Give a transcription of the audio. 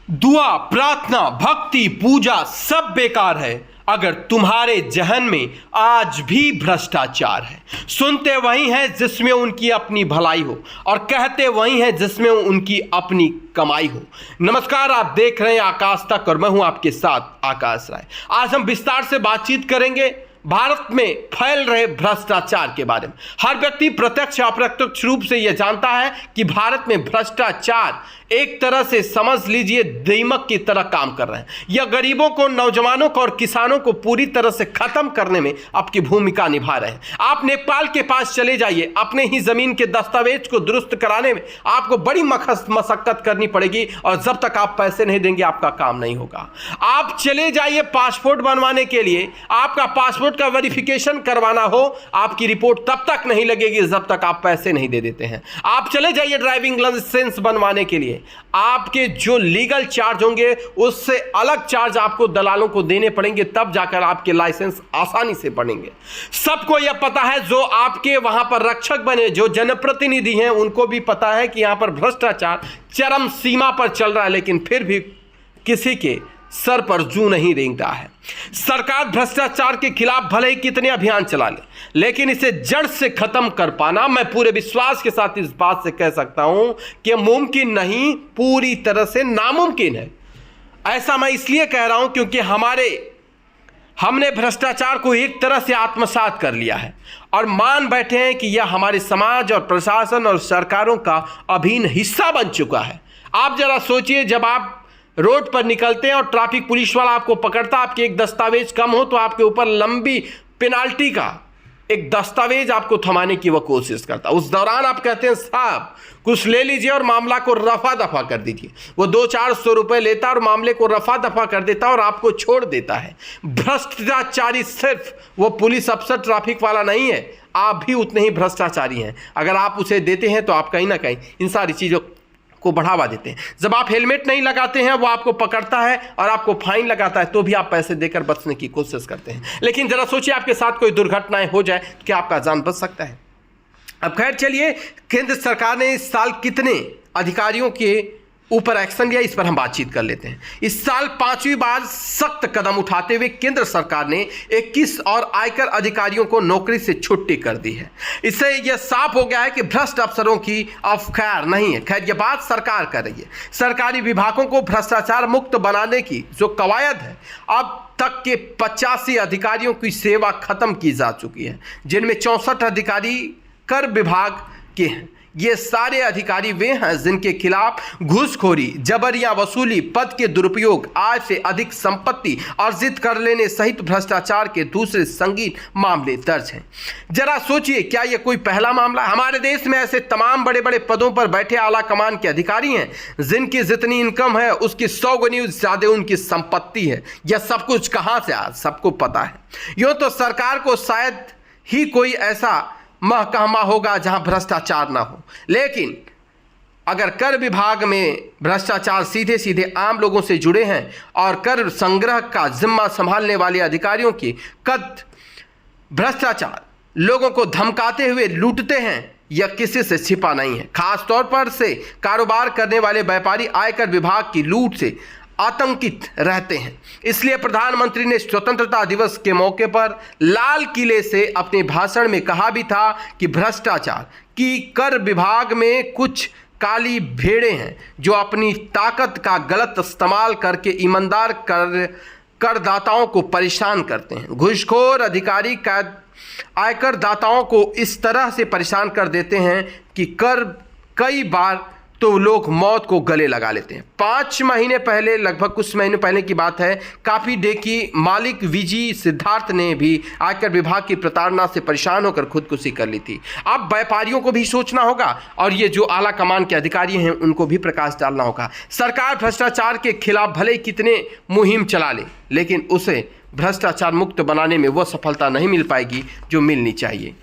दुआ, प्रार्थना, भक्ति, पूजा सब बेकार है अगर तुम्हारे जहन में आज भी भ्रष्टाचार है। सुनते वही हैं जिसमें उनकी अपनी भलाई हो और कहते वही हैं जिसमें उनकी अपनी कमाई हो। नमस्कार, आप देख रहे हैं आकाश तक और मैं हूं आपके साथ आकाश राय। आज हम विस्तार से बातचीत करेंगे भारत में फैल रहे भ्रष्टाचार के बारे में। हर व्यक्ति प्रत्यक्ष या अप्रत्यक्ष रूप से यह जानता है कि भारत में भ्रष्टाचार एक तरह से समझ लीजिए दीमक की तरह काम कर रहे हैं। यह गरीबों को, नौजवानों को और किसानों को पूरी तरह से खत्म करने में आपकी भूमिका निभा रहे हैं। आप नेपाल के पास चले जाइए, अपने ही जमीन के दस्तावेज को दुरुस्त कराने में आपको बड़ी मशक्कत करनी पड़ेगी और जब तक आप पैसे नहीं देंगे आपका काम नहीं होगा। आप चले जाइए पासपोर्ट बनवाने के लिए, आपका पासपोर्ट का वेरिफिकेशन करवाना हो, आपकी रिपोर्ट तब तक नहीं लगेगी जब तक आप पैसे नहीं दे देते हैं। आप चले जाइए ड्राइविंग लाइसेंस बनवाने के लिए, आपके जो लीगल चार्ज होंगे उससे अलग चार्ज आपको दलालों को देने पड़ेंगे, तब जाकर आपके लाइसेंस आसानी से बनेंगे। सबको यह पता है, जो आपके वहां पर रक्षक बने, जो जनप्रतिनिधि हैं, उनको भी पता है कि यहां पर भ्रष्टाचार चरम सीमा पर चल रहा है, लेकिन फिर भी किसी के सर पर जू नहीं रेंग रहा है। सरकार भ्रष्टाचार के खिलाफ भले ही कितने अभियान चला ले, लेकिन इसे जड़ से खत्म कर पाना, मैं पूरे विश्वास के साथ इस बात से कह सकता हूं कि मुमकिन नहीं, पूरी तरह से नामुमकिन है। ऐसा मैं इसलिए कह रहा हूं क्योंकि हमने भ्रष्टाचार को एक तरह से आत्मसात कर लिया है और मान बैठे हैं कि यह हमारे समाज और प्रशासन और सरकारों का अभिन्न हिस्सा बन चुका है। आप जरा सोचिए, जब आप रोड पर निकलते हैं और ट्रैफिक पुलिस वाला आपको पकड़ता, आपके एक दस्तावेज कम हो तो आपके ऊपर लंबी पेनाल्टी का एक दस्तावेज आपको थमाने की वह कोशिश करता। उस दौरान आप कहते हैं साहब कुछ ले लीजिए और मामला को रफा दफा कर दीजिए। वो 200-400 रुपए लेता और मामले को रफा दफा कर देता और आपको छोड़ देता है। भ्रष्टाचारी सिर्फ वो पुलिस अफसर, ट्रैफिक वाला नहीं है, आप भी उतने ही भ्रष्टाचारी हैं। अगर आप उसे देते हैं तो आप कहीं ना कहीं इन सारी चीज़ों को बढ़ावा देते हैं। जब आप हेलमेट नहीं लगाते हैं, वो आपको पकड़ता है और आपको फाइन लगाता है, तो भी आप पैसे देकर बचने की कोशिश करते हैं। लेकिन जरा सोचिए, आपके साथ कोई दुर्घटनाएं हो जाए तो क्या आपका जान बच सकता है? अब खैर चलिए, केंद्र सरकार ने इस साल कितने अधिकारियों के ऊपर एक्शन लिया, इस पर हम बातचीत कर लेते हैं। इस साल 5वीं बार सख्त कदम उठाते हुए केंद्र सरकार ने 21 और आयकर अधिकारियों को नौकरी से छुट्टी कर दी है। इससे यह साफ हो गया है कि भ्रष्ट अफसरों की अब खैर नहीं है। खैर, यह बात सरकार कर रही है। सरकारी विभागों को भ्रष्टाचार मुक्त बनाने की जो कवायद है, अब तक के 85 अधिकारियों की सेवा खत्म की जा चुकी है, जिनमें 64 अधिकारी कर विभाग के हैं। ये सारे अधिकारी वे हैं जिनके खिलाफ घूसखोरी, जबरिया वसूली, पद के दुरुपयोग, आय से अधिक संपत्ति अर्जित कर लेने सहित भ्रष्टाचार के दूसरे संगीन मामले दर्ज हैं। जरा सोचिए, क्या यह कोई पहला मामला है? हमारे देश में ऐसे तमाम बड़े बड़े पदों पर बैठे आला कमान के अधिकारी हैं जिनकी जितनी इनकम है उसकी 100 गुनी ज्यादा उनकी संपत्ति है। यह सब कुछ कहां से आया, सबको पता है। यूं तो सरकार को शायद ही कोई ऐसा महकमा होगा जहां भ्रष्टाचार ना हो, लेकिन अगर कर विभाग में भ्रष्टाचार सीधे सीधे आम लोगों से जुड़े हैं और कर संग्रह का जिम्मा संभालने वाले अधिकारियों की कद भ्रष्टाचार लोगों को धमकाते हुए लूटते हैं, यह किसी से छिपा नहीं है। खास तौर पर से कारोबार करने वाले व्यापारी आयकर विभाग की लूट से आतंकित रहते हैं। इसलिए प्रधानमंत्री ने स्वतंत्रता दिवस के मौके पर लाल किले से अपने भाषण में कहा भी था कि भ्रष्टाचार की कर विभाग में कुछ काली भेड़ें हैं जो अपनी ताकत का गलत इस्तेमाल करके ईमानदार करदाताओं को परेशान करते हैं। घूसखोर अधिकारी आयकर दाताओं को इस तरह से परेशान कर देते हैं कि कई बार तो लोग मौत को गले लगा लेते हैं। 5 महीने पहले, लगभग कुछ महीने पहले की बात है, काफी डे की मालिक विजी सिद्धार्थ ने भी आयकर विभाग की प्रताड़ना से परेशान होकर खुदकुशी कर ली थी। अब व्यापारियों को भी सोचना होगा और ये जो आला कमान के अधिकारी हैं उनको भी प्रकाश डालना होगा। सरकार भ्रष्टाचार के खिलाफ भले कितने मुहिम चला ले, लेकिन उसे भ्रष्टाचार मुक्त बनाने में वो सफलता नहीं मिल पाएगी जो मिलनी चाहिए।